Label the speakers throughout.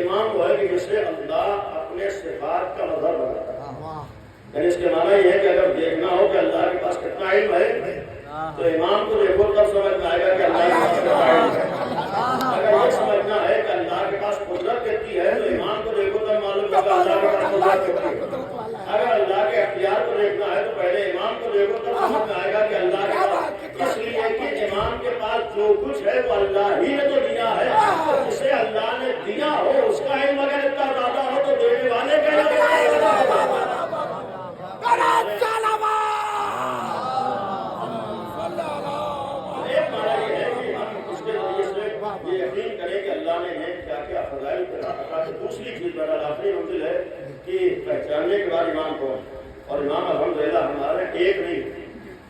Speaker 1: امام وہ ہے کہ جسے اللہ اپنے صفات کا مظہر بناتا ہے. یعنی اس کے معنی یہ ہے کہ اگر دیکھنا ہو کہ اللہ کے پاس کتنا علم ہے تو امام کو دیکھو تب سمجھ میں آئے گا کہ اللہ کے پاس کتنا علم ہے. اگر یہ سمجھنا ہے کہ اللہ کے پاس قدرت کتنی ہے تو امام کو دیکھو تب معلوم ہوگا اللہ کے پاس قدرت کتنی ہے. اگر اللہ کے اختیار کو دیکھنا ہے تو پہلے امام کو دیکھو تب سمجھ میں آئے گا کہ اللہ کے پاس. اس لیے کہ امام کے پاس جو کچھ ہے وہ اللہ ہی نے تو دیا ہے. جسے اللہ نے دیا ہو اس کا علم اگر اتنا زیادہ ہو تو دینے والے کا یہ یقین کریں کہ اللہ نے کیا کیا فضائل عطا کی. دوسری چیز بہرحال آخری منزل ہے کہ پہچاننے کے بعد امام کون. اور امام الحمدللہ ہمارے ایک نہیں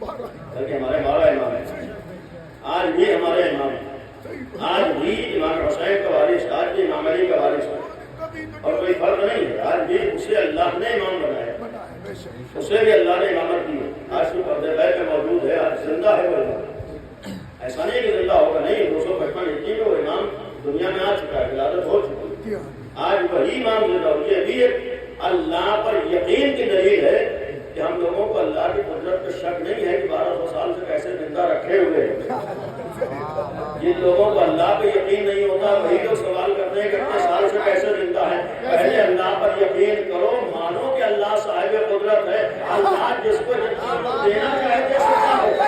Speaker 1: بلکہ ہمارے 12 امام ہیں. آج بھی ہمارے امام ہیں. آج بھی امام حسین کا وارث, آج بھی امام علی کا وارث ہے. اور کوئی فرق نہیں ہے. آج بھی اسے اللہ نے امام بنایا, اسے بھی اللہ نے امامت دی ہے. آج بھی پردے بیت میں موجود ہے, آج زندہ ہے وہ امام. ایسا نہیں کہ زندہ ہوگا, نہیں. 255 ہجری میں وہ امام دنیا میں آ چکا ہے, ولادت ہو چکی ہے. آج وہی امام زندہ ہو. یہ بھی ایک اللہ پر یقین کی دلیل ہے کہ ہم لوگوں کو اللہ کی قدرت پہ شک نہیں ہے کہ 1200 سال سے کیسے زندہ رکھے ہوئے ہیں. جن لوگوں کو اللہ پہ یقین نہیں ہوتا وہی لوگ سوال کرتے ہیں کہ اتنے سال سے کیسے زندہ ہے. پہلے اللہ پر یقین کرو, مانو کہ اللہ صاحب قدرت ہے. اللہ جس کو دینا چاہے دے سکتا ہے.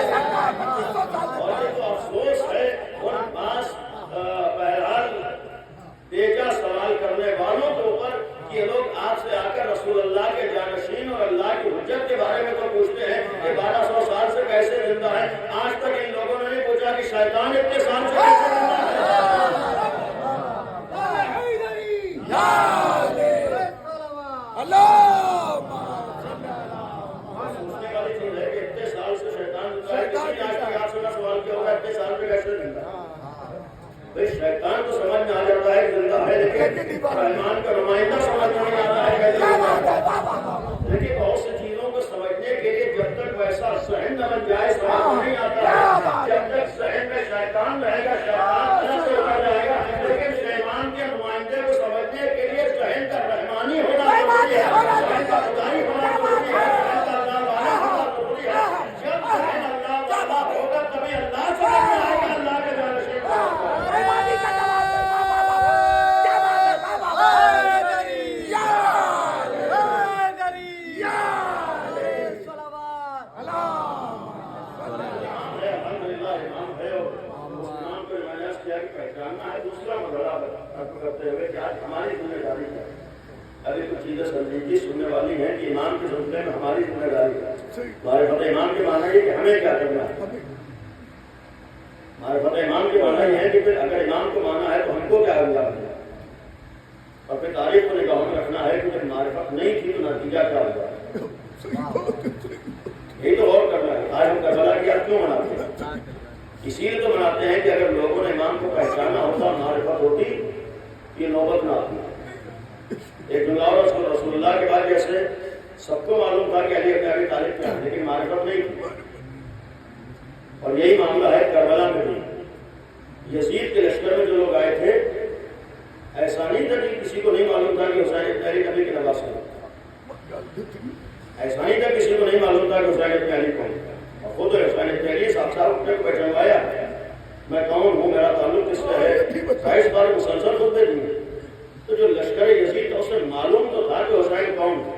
Speaker 1: اور یہ تو افسوس ہے ان پاس بہرحال بیجا سوال کرنے والوں کے اوپر کہ یہ لوگ آپ سے آ کر رسول اللہ کے جانشین اور اللہ کی حجت کے بارے میں تو پوچھتے ہیں کہ 1200 سال سے کیسے زندہ ہے. آج تک ان لوگوں نے نہیں پوچھا کہ شیطان اتنے سال سے کیسے زندہ ہے. پوچھنے والی چیز ہے کہ اتنے سال سے شیطان زندہ ہے. کسی نے آج تک آپ سے نہ سوال کیا ہوگا اتنے سال سے کیسے زندہ ہے. شیطان تو سمجھ میں آ جاتا ہے کہ زندہ ہے, لیکن رحمان کا نمائندہ سمجھ میں نہیں آتا ہے کہ زندہ ہے. لیکن بہت سی چیزوں کو سمجھنے کے لیے جب تک ویسا ذہن نہ بن جائے سمجھ میں نہیں آتا ہے. جب تک ذہن میں شیطان رہے گا شیطان طرف سے اتر جائے گا. لیکن شیطان کے نمائندے کو سمجھنے کے لیے ذہن کا رحمانی ہونا ضروری ہے, ذہن کا خدائی ہونا ضروری ہے, ذہن کا اللہ والا ہونا ضروری ہے. جب ذہن اللہ والا ہوگا تبھی اللہ سمجھ میں آئے گا اللہ کے جانشین کو. پہچاننا ہے. دوسرا مرحلہ کرتے ہوئے کہ آج ہماری ذمہ داری ہے. ابھی کچھ چیزیں سنجیدگی سننے والی ہیں کہ امام کے سلسلے میں ہماری ذمہ داری ہے. معرفت امام کے معنی یہ کہ ہمیں کیا کرنا ہے. معرفت امام کے معنی یہ ہے کہ پھر اگر امام کو مانا ہے تو ہم کو کیا انجام دیا, اور پھر تاریخ کو نگاہوں میں رکھنا ہے کہ جب معرفت نہیں تھی تو نتیجہ کیا ہوگا. یہی تو غور کرنا ہے. آج ہم کربلا کی یاد کیوں مناتے ہیں؟ اسی لیے تو مناتے ہیں کہ اگر لوگوں نے امام کو پہچانا ہوتا, معرفت ہوتی, یہ نوبت نہ آتی. ایک جملہ اور رسول اللہ کے بعد جیسے سب کو معلوم تھا کہ علی ابن ابی طالب کیا ہے, لیکن معرفت نہیں تھی. اور یہی معاملہ ہے کربلا میں بھی. یزید کے لشکر میں جو لوگ آئے تھے ایسا نہیں تھا کہ کسی کو نہیں معلوم تھا کہ حسین ابن علی نبی کے نواز ہیں. ایسا نہیں تھا کسی کو نہیں معلوم تھا کہ حسین ابن علی کون ہے. اور خود حسین ابن علی صاحب اپنے کو پہچانوایا, میں کون ہوں, میرا تعلق کس سے ہے. 22 بار مسلسل خطبے دیے. تو جو لشکر یزید تھا اسے معلوم تو تھا کہ حسین کون ہے,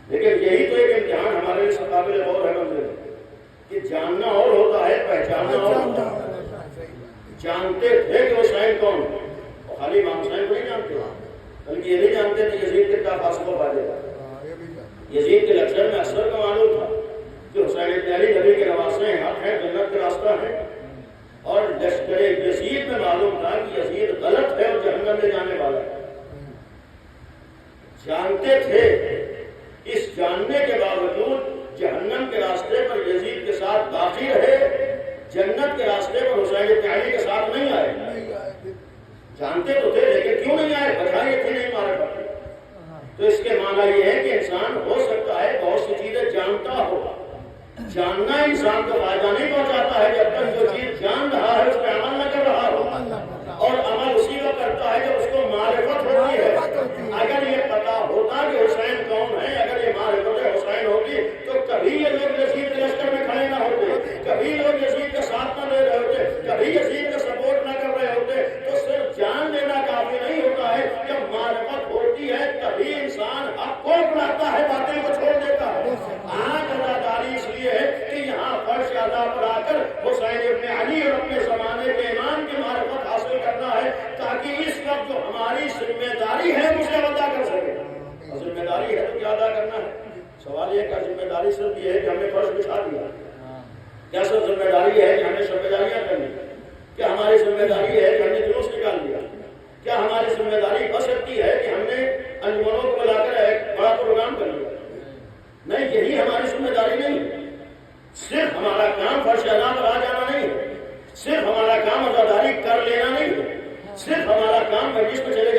Speaker 1: لیکن یہی تو ایک امتحان ہمارے لیے قابل غور ہے منظر کہ جاننا اور ہوتا ہے, پہچاننا اور ہوتا ہے. جانتے تھے کہ حسین کون ہے, اور خالی امام حسین کو نہیں جانتے بلکہ یہ نہیں جانتے کہ یزید کتنا فاصلہ پا جائے گا. یزید کے لشکر میں اثر کا معلوم تھا کہ حسین ابن علی نبی کے نواسے ہیں, حق ہیں, جنت کا راستہ ہے. اور لشکر یزید میں معلوم تھا کہ یزید غلط ہے اور جہنم میں جانے والا ہے. جانتے تھے. اس جاننے کے باوجود جہنم کے راستے پر یزید کے ساتھ باقی رہے, جنت کے راستے پر حسین ابن علی کے ساتھ نہیں آئے. جانتے تو تھے لیکن کیوں نہیں آئے, بجائے تھے نہیں مارے پڑتے. تو اس کے معنی یہ ہے کہ انسان ہو سکتا ہے بہت سی چیزیں جانتا ہو. جاننا انسان کو فائدہ نہیں پہنچاتا ہے جب تک جو چیز جان رہا ہے اس پہ عمل نہ کر رہا ہو, اور عمل اسی کا کرتا ہے جب اس کو جو ہماری ذمہ داری ہے اسے ادا کر سکے. اور ذمہ داری ہے تو کیا ادا کرنا ہے؟ سوال یہ کہ ذمہ داری صرف یہ ہے کہ ہم نے فرض بچھا دیا. کیا صرف ذمہ داری ہے کہ ہم نے ذمہ داریاں کرنی؟ کیا ہماری ذمہ داری ہے کہ ہم نے جلوس نکال دیا؟ کیا ہماری ذمہ داری بس اتنی ہے کہ ہم نے انجمنوں کو بلا کر ایک بڑا پروگرام کر لیا؟ نہیں، یہی ہماری ذمہ داری نہیں ہے. صرف ہمارا کام فرش ادا پر آ جانا نہیں ہے، صرف ہمارا کام عزاداری کر لینا نہیں ہے، صرف ہمارا کام مجلس میں چلے